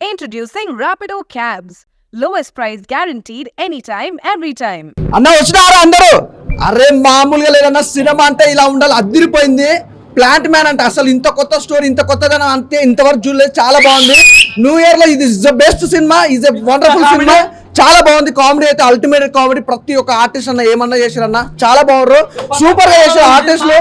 Introducing Rapido Cabs. Lowest price guaranteed anytime, every time. అన్న వచ్చినారా అందరూ? అరే మామూలుగా లేదన్న, సినిమా అంటే ఇలా ఉండాలి, అదిరిపోయింది. ప్లాంట్ మ్యాన్ అంటే అసలు ఇంత కొత్త స్టోరీ, ఇంత కొత్తదనం అంతే ఇంతవరకు చూడలేదు. చాలా బాగుంది. న్యూ ఇయర్ లో ఇది is the best cinema, is a wonderful cinema. చాలా బాగుంది. కామెడీ అయితే అల్టిమేట్ కామెడీ. ప్రతి ఒక్క ఆర్టిస్ట్ అన్న ఏమన్నా చేశారన్న చాలా బాగున్నారు, సూపర్ గా చేశారు ఆర్టిస్టులు.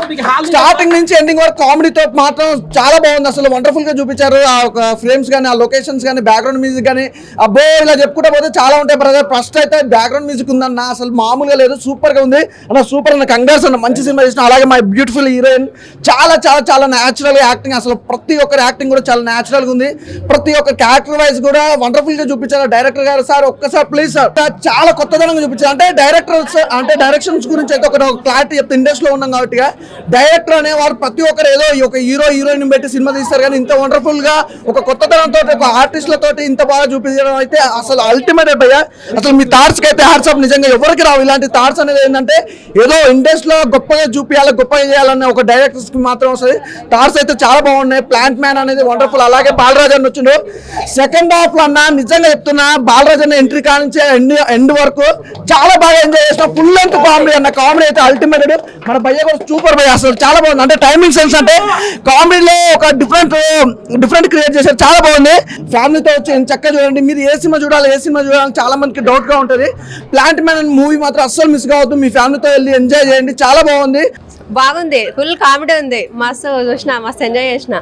స్టార్టింగ్ నుంచి ఎండింగ్ వరకు కామెడీతో మాత్రం చాలా బాగుంది. అసలు వండర్ఫుల్ గా చూపించారు. ఆ ఫ్రేమ్స్ కానీ, ఆ లొకేషన్స్ కానీ, బ్యాక్గ్రౌండ్ మ్యూజిక్ కానీ, అబ్బో ఇలా చెప్పుకుంటే పోతే చాలా ఉంటాయి బ్రదర్. ఫస్ట్ అయితే బ్యాక్గ్రౌండ్ మ్యూజిక్ ఉందన్న, అసలు మామూలుగా లేదు, సూపర్ గా ఉంది అన్న. సూపర్ అన్న, కంగ్రాట్స్ అన్న, మంచి సినిమా చేసిన. అలాగే మై బ్యూటిఫుల్ హీరోయిన్ చాలా చాలా చాలా న్యాచురల్ యాక్టింగ్. అసలు ప్రతి ఒక్కరి యాక్టింగ్ కూడా చాలా న్యాచురల్ గా ఉంది. ప్రతి ఒక్క క్యారెక్టర్ వైజ్ కూడా వండర్ఫుల్ గా చూపించారు. డైరెక్టర్ గారు సార్ ఒక్కసారి ప్లీజ్ సార్, చాలా కొత్తదనంగా చూపించారు. అంటే డైరెక్షన్స్ గురించి అయితే ఒక క్లారిటీ చెప్తే, ఇండస్ట్రీలో ఉన్నాం కాబట్టి డైరెక్టర్ అనేవారు ప్రతి ఒక్కరు ఏదో ఒక హీరోయిన్ పెట్టి సినిమా తీస్తారు, కానీ ఇంత వండర్ఫుల్ గా ఒక కొత్తదనంతో ఒక ఆర్టిస్టులతో ఇంత బాగా చూపించడం అయితే అసలు అల్టిమేట్ అయిపోయా. అసలు మీ థాట్స్ కి అయితే హ్యాట్స్ ఆఫ్. నిజంగా ఎవరికి రావు ఇలాంటి థాట్స్ అనేది. ఏంటంటే ఏదో ఇండస్ట్రీలో గొప్పగా చూపించాలి, గొప్పగా చేయాలనే ఒక డైరెక్టర్స్ కి మాత్రం వస్తుంది. థాట్స్ అయితే చాలా బాగున్నాయి. ప్లాంట్ మ్యాన్ అనేది వండర్ఫుల్. అలాగే బాలరాజ్ అని వచ్చిండు సెకండ్ హాఫ్ లో అన్న, నిజంగా చెప్తున్నా, బాలరాజ్ అన్న ఎంట్రీ కానించి ఎండ్ వరకు చాలా బాగా ఎంజాయ్ చేసిన. ఫుల్ లెంత్ కామెడీ అన్న, కామెడీ అయితే అల్టిమేట్. మన భయ్య కూడా సూపర్ భయ్య, అసలు చాలా బాగుంది. అంటే టైమింగ్ సెన్స్ అంటే కామెడీలో ఒక డిఫరెంట్ క్రియేట్ చేశారు, చాలా బాగుంది. ఫ్యామిలీతో వచ్చి చక్కగా చూడండి. మీరు ఏ సినిమా చూడాలని చాలా మందికి డౌట్ గా ఉంటుంది. ప్లాంట్ మ్యాన్ మూవీ మాత్రం అస్సలు మిస్ కావద్దు. మీ ఫ్యామిలీతో వెళ్ళి ఎంజాయ్ చేయండి, చాలా బాగుంది. ఫుల్ కామెడీ ఉంది, మస్తు చూసిన, మస్తు ఎంజాయ్ చేసిన.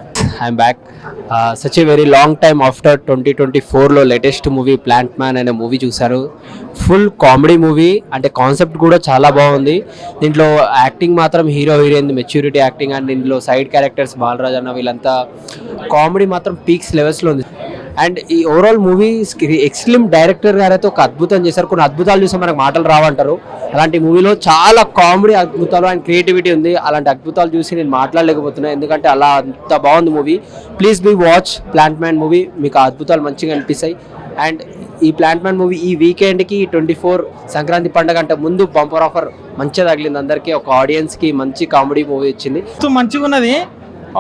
I'm back. Such a very long time after 2024లో లేటెస్ట్ మూవీ ప్లాంట్ మ్యాన్ అనే మూవీ చూశారు. Full comedy movie. అంటే కాన్సెప్ట్ కూడా చాలా బాగుంది. దీంట్లో యాక్టింగ్ మాత్రం హీరోయిన్ మెచ్యూరిటీ యాక్టింగ్, అండ్ దీంట్లో సైడ్ క్యారెక్టర్స్ బాలరాజ్ అన్న వీళ్ళంతా కామెడీ మాత్రం పీక్స్ లెవెల్స్లో ఉంది. అండ్ ఈ ఓవరాల్ మూవీ ఎక్సలెంట్. డైరెక్టర్ గారు అయితే ఒక అద్భుతం చేశారు. కొన్ని అద్భుతాలు చూస్తే మనకు మాటలు రావంటారు. అలాంటి మూవీలో చాలా కామెడీ అద్భుతాలు అండ్ క్రియేటివిటీ ఉంది. అలాంటి అద్భుతాలు చూసి నేను మాట్లాడలేకపోతున్నాను, ఎందుకంటే అలా అంత బాగుంది movie. Please be watch plant man movie, మీకు ఆ అద్భుతాలు మంచిగా అనిపిస్తాయి. అండ్ ఈ ప్లాంట్ మ్యాన్ మూవీ ఈ వీకెండ్కి 24 సంక్రాంతి పండుగ అంటే ముందు బంపర్ ఆఫర్ మంచిగా తగిలింది అందరికీ. ఒక ఆడియన్స్కి మంచి కామెడీ మూవీ వచ్చింది, మంచిగా ఉన్నది.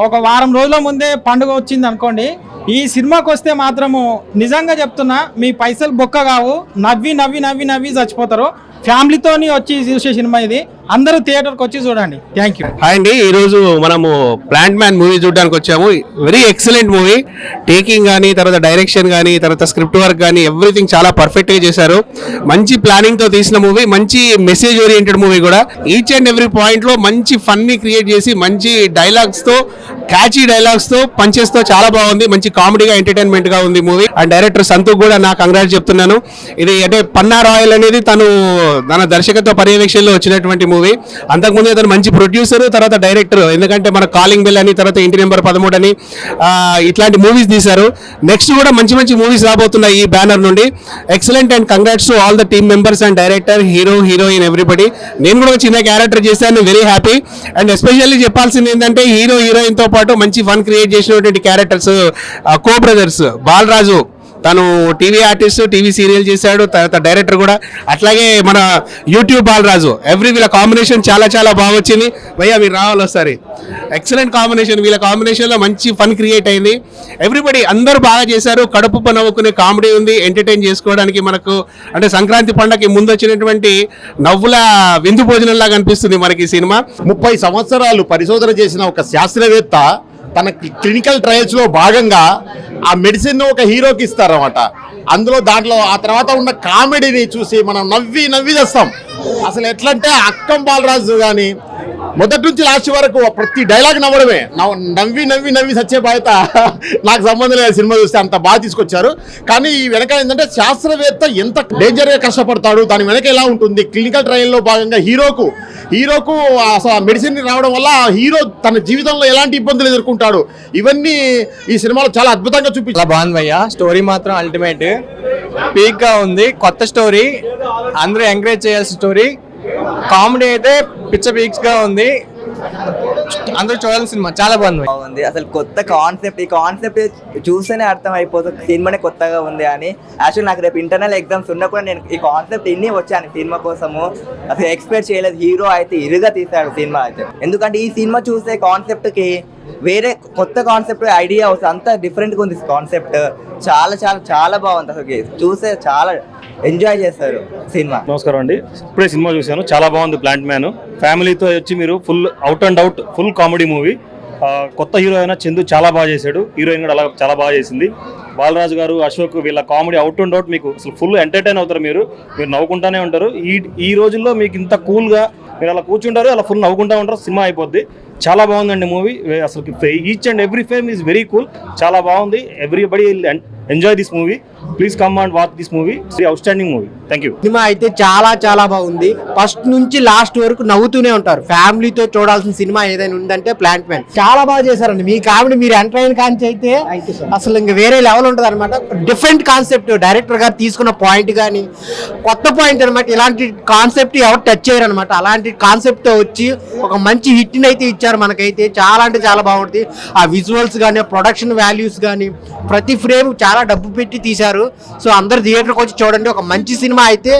ఒక వారం రోజుల ముందే పండుగ వచ్చింది అనుకోండి, ఈ సినిమాకి వస్తే మాత్రము నిజంగా చెప్తున్నా, మీ పైసలు బొక్క కావు. నవ్వి నవ్వి నవ్వి నవ్వి చచ్చిపోతారు. ఫ్యామిలీతోని వచ్చి చూసే సినిమా ఇది. అందరూ థియేటర్కి వచ్చి చూడండి. Thank you. హాయ్ అండి, ఈరోజు మనము ప్లాంట్ మ్యాన్ మూవీ చూడడానికి వచ్చాము. Very excellent movie. టేకింగ్ కానీ, తర్వాత డైరెక్షన్ కానీ, తర్వాత స్క్రిప్ట్ వర్క్ కానీ, ఎవ్రీథింగ్ చాలా పర్ఫెక్ట్గా చేశారు. మంచి ప్లానింగ్తో తీసిన మూవీ, మంచి మెసేజ్ ఓరియంటెడ్ మూవీ కూడా. ఈచ్ అండ్ ఎవ్రీ పాయింట్లో మంచి ఫన్ని క్రియేట్ చేసి, మంచి డైలాగ్స్తో, క్యాచీ డైలాగ్స్తో, పంచెస్తో చాలా బాగుంది. మంచి కామెడీగా, ఎంటర్టైన్మెంట్గా ఉంది మూవీ. అండ్ డైరెక్టర్ సంతూక్ కూడా నాకు కంగ్రాట్స్ చెప్తున్నాను. ఇది అంటే పన్నా రాయల్ అనేది తన దర్శకత్వ పర్యవేక్షణలో వచ్చినటువంటి మూవీ. అంతకుముందు అతను మంచి ప్రొడ్యూసర్, తర్వాత డైరెక్టర్. ఎందుకంటే మన కాలింగ్ బెల్ అని, తర్వాత ఇంటి నెంబర్ 13 అని ఇట్లాంటి మూవీస్ తీశారు. నెక్స్ట్ కూడా మంచి మంచి మూవీస్ రాబోతున్నాయి ఈ బ్యానర్ నుండి. Excellent and congrats to all the team members and director, hero, heroine, everybody. నేను కూడా ఒక చిన్న క్యారెక్టర్ చేశాను, వెరీ హ్యాపీ. అండ్ ఎస్పెషల్లీ చెప్పాల్సింది ఏంటంటే, హీరో హీరోయిన్తో పాటు మంచి ఫన్ క్రియేట్ చేసినటువంటి క్యారెక్టర్స్ కో బ్రదర్స్. బాలరాజు తను టీవీ ఆర్టిస్ట్, టీవీ సీరియల్ చేశాడు, తర్వాత డైరెక్టర్ కూడా. అట్లాగే మన యూట్యూబ్ బాలరాజు, వీళ్ళ కాంబినేషన్ చాలా చాలా బాగా వచ్చింది. భయ్యా మీరు రావాలి ఒకసారి. Excellent combination. వీళ్ళ కాంబినేషన్లో మంచి ఫన్ క్రియేట్ అయింది. ఎవ్రీబడి అందరూ బాగా చేశారు. కడుపు నవ్వుకునే కామెడీ ఉంది. ఎంటర్టైన్ చేసుకోవడానికి మనకు అంటే సంక్రాంతి పండుగకి ముందు వచ్చినటువంటి నవ్వుల విందు భోజనంలాగా అనిపిస్తుంది మనకి ఈ సినిమా. 30 సంవత్సరాలు పరిశోధన చేసిన ఒక శాస్త్రవేత్త తన క్లినికల్ ట్రయల్స్ లో భాగంగా ఆ మెడిసిన్ ఒక హీరోకి ఇస్తారన్నమాట. దాంట్లో ఆ తర్వాత ఉన్న కామెడీని చూసి మనం నవ్వి చేస్తాం. అసలు ఎట్లంటే అక్కం బాలరాజు కానీ మొదటి నుంచి లాస్ట్ వరకు ప్రతి డైలాగ్ నవ్వడమే. నవ్వి సచ్చే బాధ్యత నాకు సంబంధం లేదు. సినిమా చూస్తే అంత బాగా తీసుకొచ్చారు. కానీ ఈ వెనక ఏంటంటే శాస్త్రవేత్త ఎంత డేంజర్గా కష్టపడతాడు, దాని వెనక ఎలా ఉంటుంది. క్లినికల్ ట్రయల్లో భాగంగా హీరోకు అసలు మెడిసిన్ రావడం వల్ల హీరో తన జీవితంలో ఎలాంటి ఇబ్బందులు ఎదుర్కొంటాడు, ఇవన్నీ ఈ సినిమాలో చాలా అద్భుతంగా చూపించారు. బాగుంది భయ్యా. స్టోరీ మాత్రం అల్టిమేట్ పీక్ గా ఉంది. కొత్త స్టోరీ, అందరూ ఎంకరేజ్ చేయాల్సిన స్టోరీ. కామెడీ అయితే పిచ్చ పీక్స్ గా ఉంది. అందరూ చూడాల్సిన సినిమా, చాలా బాగుంది. అసలు కొత్త కాన్సెప్ట్, ఈ కాన్సెప్ట్ చూస్తేనే అర్థం అయిపోతుంది సినిమానే కొత్తగా ఉంది అని. యాక్చువల్ నాకు రేపు ఇంటర్నల్ ఎగ్జామ్స్ ఉన్నా కూడా నేను ఈ కాన్సెప్ట్ వచ్చాను సినిమా కోసము. అసలు ఎక్స్పెక్ట్ చేయలేదు. హీరో అయితే ఇరుగా తీశాడు సినిమా అయితే. ఎందుకంటే ఈ సినిమా చూసే కాన్సెప్ట్ కి వేరే కొత్త కాన్సెప్ట్ ఐడియా వస్తుంది, అంత డిఫరెంట్గా ఉంది కాన్సెప్ట్. చాలా చాలా చాలా బాగుంది, అసలు చూసే చాలా ఎంజాయ్ చేస్తారు సినిమా. నమస్కారం అండి, ఇప్పుడే సినిమా చూశాను, చాలా బాగుంది. ప్లాంట్ మ్యాన్ ఫ్యామిలీతో వచ్చి మీరు full out and out full comedy movie. కొత్త హీరో అయినా చందు చాలా బాగా చేశాడు, హీరోయిన్ కూడా అలా చాలా బాగా చేసింది. బాలరాజు గారు, అశోక్ వీళ్ళ కామెడీ అవుట్ అండ్ అవుట్ మీకు అసలు ఫుల్ ఎంటర్టైన్ అవుతారు. మీరు నవ్వుకుంటానే ఉంటారు. ఈ రోజుల్లో మీకు ఇంత కూల్గా మీరు అలా కూర్చుంటారు, అలా ఫుల్ నవ్వుకుంటూ ఉంటారు, సినిమా అయిపోద్ది. చాలా బాగుందండి మూవీ. అసలు each and every fame is very cool, చాలా బాగుంది. Everybody enjoy this movie, please come and watch this movie. Outstanding movie. Thank you. Cinema అయితే చాలా చాలా బాగుంది, ఫస్ట్ నుంచి లాస్ట్ వరకు నవ్వుతూనే ఉంటారు. ఫ్యామిలీతో చూడాల్సిన సినిమా ఏదైనా ఉందంటే ప్లాంట్ మ్యాన్. చాలా బాగా చేశారండి, మీ కామెడీ మీరు ఎంటర్ అయిన కాంచి అయితే అసలు ఇంకా వేరే లెవెల్ ఉంటుంది అనమాట. డిఫరెంట్ కాన్సెప్ట్, డైరెక్టర్ గారు తీసుకున్న పాయింట్ కానీ కొత్త పాయింట్ అనమాట. ఇలాంటి కాన్సెప్ట్ ఎవరు టచ్ చేయరు అనమాట. అలాంటి కాన్సెప్ట్ వచ్చి ఒక మంచి హిట్ని అయితే ఇచ్చారు మనకైతే. చాలా అంటే చాలా బాగుంటుంది. ఆ విజువల్స్ కానీ, ప్రొడక్షన్ వాల్యూస్ కానీ, ప్రతి ఫ్రేమ్ చాలా డబ్బు పెట్టి తీశారు. సో అందరు థియేటర్కి వచ్చి చూడండి, ఒక మంచి సినిమా అయితే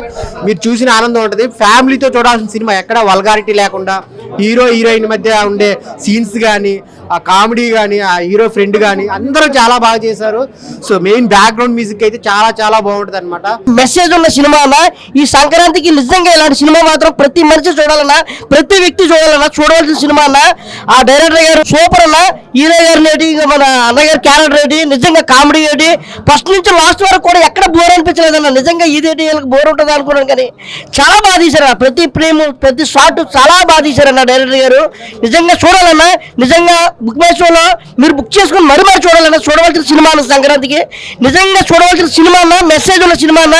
మీరు చూసిన ఆనందం ఉంటుంది. ఫ్యామిలీతో చూడాల్సిన సినిమా, ఎక్కడ వల్గారిటీ లేకుండా హీరో హీరోయిన్ మధ్య ఉండే సీన్స్ కానీ, ఆ కామెడీ కానీ, ఆ హీరో ఫ్రెండ్ కానీ అందరూ చాలా బాగా చేశారు. సో మెయిన్ బ్యాక్గ్రౌండ్ మ్యూజిక్ అయితే చాలా చాలా బాగుంటుంది అనమాట. మెసేజ్ ఉన్న సినిమా అన్న. ఈ సంక్రాంతికి నిజంగా ఇలాంటి సినిమా మాత్రం ప్రతి మనిషి చూడాలన్నా, ప్రతి వ్యక్తి చూడాలన్నా, చూడవలసిన సినిమా అన్న. ఆ డైరెక్టర్ గారు సూపర్ అన్న. హీరో గారిని ఏంటి, మన అన్నగారి క్యారెక్టర్ ఏంటి, నిజంగా కామెడీ ఏంటి, ఫస్ట్ నుంచి లాస్ట్ వరకు కూడా ఎక్కడ బోర్ అనిపించలేదన్న. నిజంగా ఇదేంటి వీళ్ళకి బోర్ ఉంటుంది అనుకున్నాను, కానీ చాలా బాగా తీశారన్న. ప్రతి ఫ్రేమ్, ప్రతి షాట్ చాలా బాగా తీశారన్న డైరెక్టర్ గారు. నిజంగా చూడాలన్నా, నిజంగా బుక్ మై షోలో మీరు బుక్ చేసుకుని మరి చూడాలన్నా, చూడవలసిన సినిమా అన్న. సంక్రాంతికి నిజంగా చూడవలసిన సినిమా అన్న, మెసేజ్ ఉన్న సినిమా అన్న.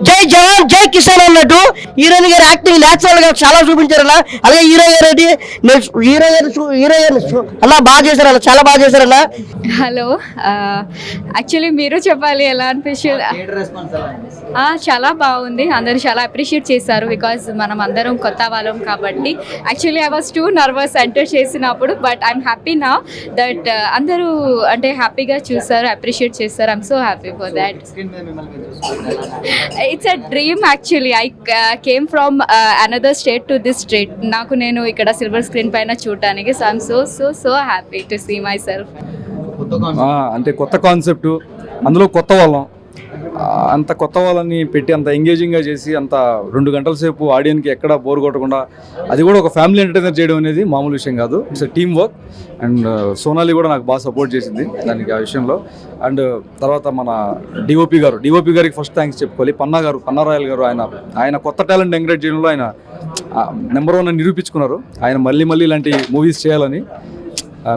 జై జవాన్ జై కిసాన్ అన్నట్టు హీరోయిన్ గారు యాక్టింగ్ న్యాచురల్ గా చాలా చూపించారన్న. అలాగే హీరో గారు ఏంటి, హీరోయిన్ అలా బాగా చేశారన్న, చాలా బాగా చేశారన్న. హలో, యాక్చువల్లీ మీరు చెప్పాలి ఎలా అనిపించారు. చాలా బాగుంది, అందరూ చాలా అప్రిషియేట్ చేశారు. బికాజ్ మనం అందరం కొత్త వాళ్ళం కాబట్టి. Actually I was too nervous enter చేసినప్పుడు, బట్ ఐఎమ్ హ్యాపీ నా దట్ అందరూ అంటే హ్యాపీగా చూసారు, అప్రిషియేట్ చేస్తారు. I'm so happy for that. It's a dream actually. I came from another state to this state. నేను ఇక్కడ సిల్వర్ స్క్రీన్ పైన చూడటానికి. So I'm so so so happy to see myself. అంటే కొత్త కాన్సెప్ట్, అందులో కొత్త వాళ్ళం, అంత కొత్త వాళ్ళని పెట్టి అంత ఎంగేజింగ్గా చేసి అంత 2 గంటల సేపు ఆడియన్కి ఎక్కడ బోర్ కొట్టకుండా, అది కూడా ఒక ఫ్యామిలీ ఎంటర్టైనర్ చేయడం అనేది మామూలు విషయం కాదు. It's team work. And Sonali కూడా నాకు బాగా సపోర్ట్ చేసింది దానికి, ఆ విషయంలో. అండ్ తర్వాత మన డిఓపి గారికి ఫస్ట్ థ్యాంక్స్ చెప్పుకోవాలి. పన్నారాయల్ గారు, ఆయన కొత్త టాలెంట్ ఎంకరేజ్ చేయడంలో ఆయన నెంబర్ 1 అని నిరూపించుకున్నారు. ఆయన మళ్ళీ ఇలాంటి మూవీస్ చేయాలని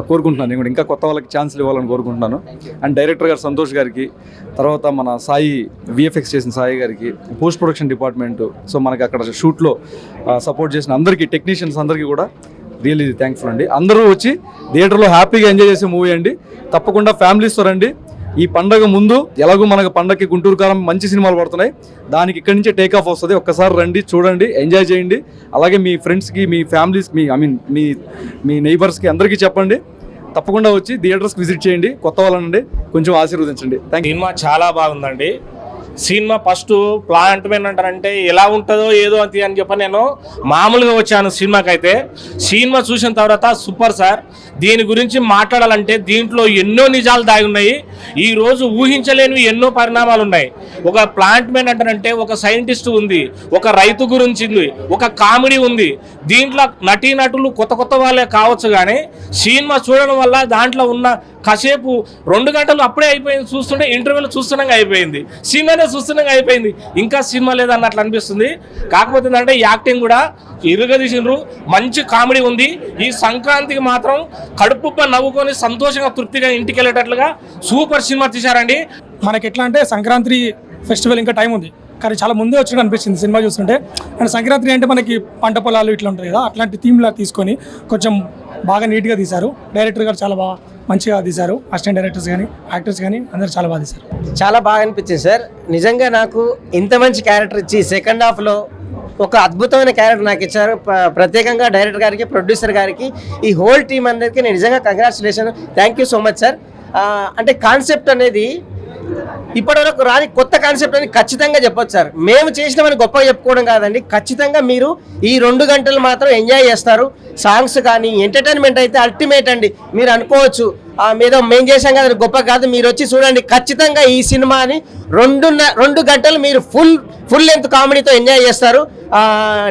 కోరుకుంటున్నాను. నేను కూడా ఇంకా కొత్త వాళ్ళకి ఛాన్స్లు ఇవ్వాలని కోరుకుంటున్నాను. అండ్ డైరెక్టర్ గారు సంతోష్ గారికి, తర్వాత మన సాయి విఎఫ్ఎక్స్ చేసిన సాయి గారికి, పోస్ట్ ప్రొడక్షన్ డిపార్ట్మెంటు, సో మనకి అక్కడ షూట్లో సపోర్ట్ చేసిన అందరికీ, టెక్నీషియన్స్ అందరికీ కూడా రియల్లీ థ్యాంక్ఫుల్ అండి. అందరూ వచ్చి థియేటర్లో హ్యాపీగా ఎంజాయ్ చేసే మూవీ అండి. తప్పకుండా ఫ్యామిలీస్తో రండి. ఈ పండగ ముందు ఎలాగో మనకు పండగకి గుంటూరు కారం మంచి సినిమాలు పడుతున్నాయి, దానికి ఇక్కడి నుంచే టేక్ ఆఫ్ వస్తుంది. ఒక్కసారి రండి, చూడండి, ఎంజాయ్ చేయండి. అలాగే మీ ఫ్రెండ్స్కి, మీ ఫ్యామిలీస్, మీ నైబర్స్కి అందరికీ చెప్పండి. తప్పకుండా వచ్చి థియేటర్స్కి విజిట్ చేయండి. కొత్త వాళ్ళనండి కొంచెం ఆశీర్వదించండి. Thank you. సినిమా చాలా బాగుందండి. సినిమా ఫస్ట్ ప్లాంట్ మ్యాన్ అంటారంటే ఎలా ఉంటుందో ఏదో అని చెప్పి నేను మామూలుగా వచ్చాను సినిమాకి. అయితే సినిమా చూసిన తర్వాత సూపర్ సార్. దీని గురించి మాట్లాడాలంటే దీంట్లో ఎన్నో నిజాలు దాగి ఉన్నాయి. ఈరోజు ఊహించలేనివి ఎన్నో పరిణామాలు ఉన్నాయి. ఒక ప్లాంట్ మ్యాన్ అంటారంటే ఒక సైంటిస్ట్ ఉంది, ఒక రైతు గురించి ఉంది, ఒక కామెడీ ఉంది. దీంట్లో నటీనటులు కొత్త వాళ్ళే కావచ్చు, కానీ సినిమా చూడడం వల్ల దాంట్లో ఉన్న కాసేపు 2 గంటలు అప్పుడే అయిపోయింది. చూస్తుంటే ఇంటర్వ్యూలో చూస్తున్నాగా అయిపోయింది, సినిమానే చూస్తున్నాగా అయిపోయింది, ఇంకా సినిమా లేదన్నట్లు అనిపిస్తుంది. కాకపోతే ఏంటంటే యాక్టింగ్ కూడా ఇరుగదీసిండ్రు, మంచి కామెడీ ఉంది. ఈ సంక్రాంతికి మాత్రం కడుపు నవ్వుకొని సంతోషంగా తృప్తిగా ఇంటికి వెళ్ళేటట్లుగా సూపర్ సినిమా తీశారండి. మనకి ఎట్లా అంటే సంక్రాంతి ఫెస్టివల్ ఇంకా టైం ఉంది, కానీ చాలా ముందే వచ్చినట్టు అనిపిస్తుంది సినిమా చూస్తుంటే. అండ్ సంక్రాంతి అంటే మనకి పంట పొలాలు ఇట్లా ఉంటాయి కదా, అట్లాంటి థీమ్లా తీసుకొని కొంచెం బాగా నీట్గా తీశారు. డైరెక్టర్ గారు చాలా బాగా మంచిగా తీశారు. అసిస్టెంట్ డైరెక్టర్స్ కానీ, యాక్టర్స్ కానీ అందరూ చాలా బాగా తీశారు. చాలా బాగా అనిపించింది సార్. నిజంగా నాకు ఇంత మంచి క్యారెక్టర్ ఇచ్చి సెకండ్ హాఫ్లో ఒక అద్భుతమైన క్యారెక్టర్ నాకు ఇచ్చారు. ప్రత్యేకంగా డైరెక్టర్ గారికి, ప్రొడ్యూసర్ గారికి, ఈ హోల్ టీం అందరికీ నేను నిజంగా congratulation, thank you so much sir. అంటే కాన్సెప్ట్ అనేది ఇప్పటివరకు రాని కొత్త కాన్సెప్ట్ అని ఖచ్చితంగా చెప్పొచ్చు సార్. మేము చేసినామని గొప్పగా చెప్పుకోవడం కాదండి, ఖచ్చితంగా మీరు ఈ 2 గంటలు మాత్రం ఎంజాయ్ చేస్తారు. సాంగ్స్ కానీ ఎంటర్టైన్మెంట్ అయితే అల్టిమేట్ అండి. మీరు అనుకోవచ్చు మీద మేము చేసాం కదా గొప్ప కాదు, మీరు వచ్చి చూడండి. ఖచ్చితంగా ఈ సినిమాని 2 గంటలు మీరు ఫుల్ లెంత్ కామెడీతో ఎంజాయ్ చేస్తారు.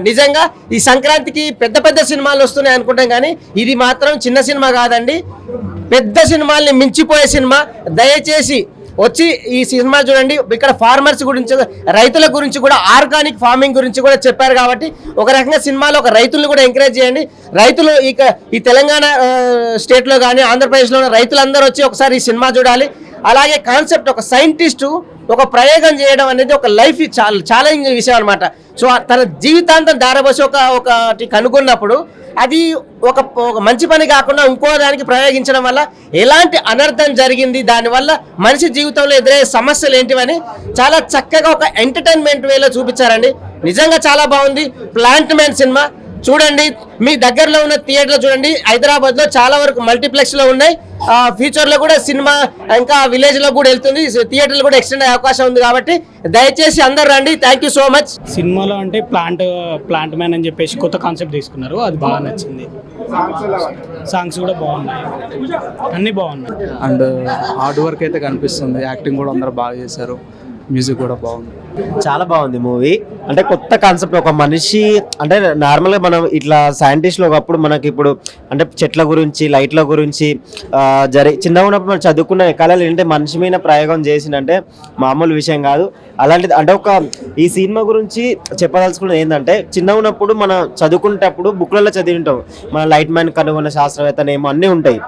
నిజంగా ఈ సంక్రాంతికి పెద్ద సినిమాలు వస్తున్నాయి అనుకుంటాం, కానీ ఇది మాత్రం చిన్న సినిమా కాదండి, పెద్ద సినిమాల్ని మించిపోయే సినిమా. దయచేసి వచ్చి ఈ సినిమా చూడండి. ఇక్కడ ఫార్మర్స్ గురించి, రైతుల గురించి కూడా, ఆర్గానిక్ ఫార్మింగ్ గురించి కూడా చెప్పారు. కాబట్టి ఒక రకంగా సినిమాలో ఒక రైతులను కూడా ఎంకరేజ్ చేయండి. రైతులు ఈ తెలంగాణ స్టేట్లో కానీ ఆంధ్రప్రదేశ్లో ఉన్న రైతులందరూ వచ్చి ఒకసారి ఈ సినిమా చూడాలి. అలాగే కాన్సెప్ట్ ఒక సైంటిస్టు ఒక ప్రయోగం చేయడం అనేది ఒక లైఫ్ ఛాలెంజింగ్ విషయం అనమాట. సో తన జీవితాంతం దారబోసి ఒకటి కనుగొన్నప్పుడు అది ఒక మంచి పని కాకుండా ఇంకో దానికి ప్రయోగించడం వల్ల ఎలాంటి అనర్థం జరిగింది, దానివల్ల మనిషి జీవితంలో ఎదురయ్యే సమస్యలు ఏంటివని చాలా చక్కగా ఒక ఎంటర్టైన్మెంట్ వేలో చూపించారండి. నిజంగా చాలా బాగుంది. ప్లాంట్ మ్యాన్ సినిమా చూడండి, మీ దగ్గరలో ఉన్న థియేటర్లో చూడండి. హైదరాబాద్లో చాలా వరకు మల్టీప్లెక్స్లో ఉన్నాయి. ఫ్యూచర్లో కూడా సినిమా ఇంకా విలేజ్లో కూడా వెళ్తుంది, థియేటర్లు కూడా ఎక్స్టెండ్ అయ్యే అవకాశం ఉంది. కాబట్టి దయచేసి అందరు రండి. Thank you so much. సినిమాలో అంటే ప్లాంట్ మ్యాన్ అని చెప్పేసి కొత్త కాన్సెప్ట్ తీసుకున్నారు, అది బాగా నచ్చింది. సాంగ్స్ కూడా బాగున్నాయి, అన్నీ బాగున్నాయి. అండ్ హార్డ్ వర్క్ అయితే కనిపిస్తుంది, యాక్టింగ్ కూడా అందరూ బాగా చేశారు, మ్యూజిక్ కూడా బాగుంది. చాలా బాగుంది మూవీ. అంటే కొత్త కాన్సెప్ట్, ఒక మనిషి అంటే నార్మల్గా మనం ఇట్లా సైంటిస్ట్లో ఒకప్పుడు మనకి ఇప్పుడు అంటే చెట్ల గురించి, లైట్ల గురించి చిన్నగా ఉన్నప్పుడు మనం చదువుకున్న కళలు ఏంటంటే మనిషి మీద ప్రయోగం చేసిందంటే మామూలు విషయం కాదు. అలాంటిది అంటే ఈ సినిమా గురించి చెప్పదలుచుకున్నది ఏంటంటే, చిన్నగా ఉన్నప్పుడు మనం చదువుకునేటప్పుడు బుక్లలో చదివి ఉంటాం, మన లైట్ మ్యాన్ కనుగొన్న శాస్త్రవేత్తనేమో అన్నీ ఉంటాయి.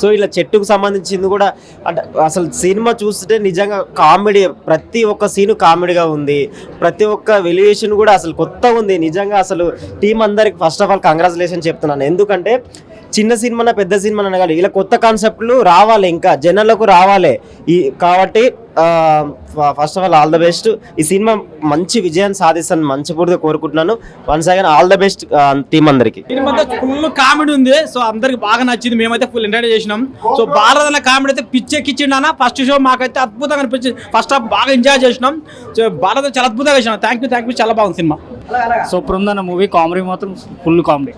సో ఇలా చెట్టుకు సంబంధించింది కూడా అంటే అసలు సినిమా చూస్తుంటే నిజంగా కామెడీ, ప్రతి ఒక్క సీను కామెడీగా ఉంది, ప్రతి ఒక్క వెలివేషన్ కూడా అసలు కొత్తగా ఉంది. నిజంగా అసలు టీం అందరికి ఫస్ట్ ఆఫ్ ఆల్ కంగ్రాచులేషన్ చెప్తున్నాను. ఎందుకంటే చిన్న సినిమా పెద్ద సినిమా అనగాలి, ఇలా కొత్త కాన్సెప్ట్లు రావాలి, ఇంకా జనాలకు రావాలి. కాబట్టి first of all the best. ఈ సినిమా మంచి విజయాన్ని సాధిస్తాను మనస్ఫూర్తిగా కోరుకుంటున్నాను. Once again all the best team అందరికి. ఫుల్ కామెడీ ఉంది, సో అందరికి బాగా నచ్చింది. మేమైతే ఫుల్ ఎంటర్టైన్ చేసినాం. సో భారత కామెడీ అయితే పిచ్చెక్కిచ్చిండు. ఫస్ట్ షో మాకైతే అద్భుతంగా అనిపించింది. ఫస్ట్ హాఫ్ బాగా ఎంజాయ్ చేసినాం. సో భారత చాలా అద్భుతంగా చేసినాం. థ్యాంక్ యూ, చాలా బాగుంది సినిమా. సూపర్ ఉందన్న మూవీ. కామెడీ మాత్రం ఫుల్ కామెడీ.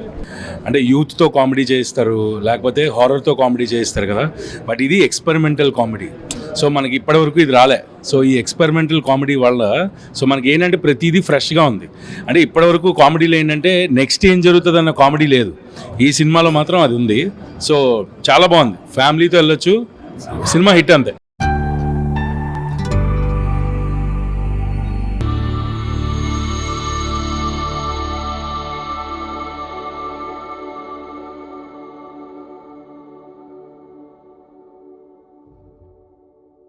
అంటే యూత్తో కామెడీ చేస్తారు, లేకపోతే హారర్తో కామెడీ చేస్తారు కదా, బట్ ఇది ఎక్స్పెరిమెంటల్ కామెడీ. సో మనకి ఇప్పటివరకు ఇది రాలే. సో ఈ ఎక్స్పెరిమెంటల్ కామెడీ వల్ల సో మనకి ఏంటంటే ప్రతిదీ ఫ్రెష్గా ఉంది. అంటే ఇప్పటివరకు కామెడీలో ఏంటంటే నెక్స్ట్ ఏం జరుగుతుంది అన్న కామెడీ లేదు, ఈ సినిమాలో మాత్రం అది ఉంది. సో చాలా బాగుంది, ఫ్యామిలీతో వెళ్ళొచ్చు, సినిమా హిట్ అంతే.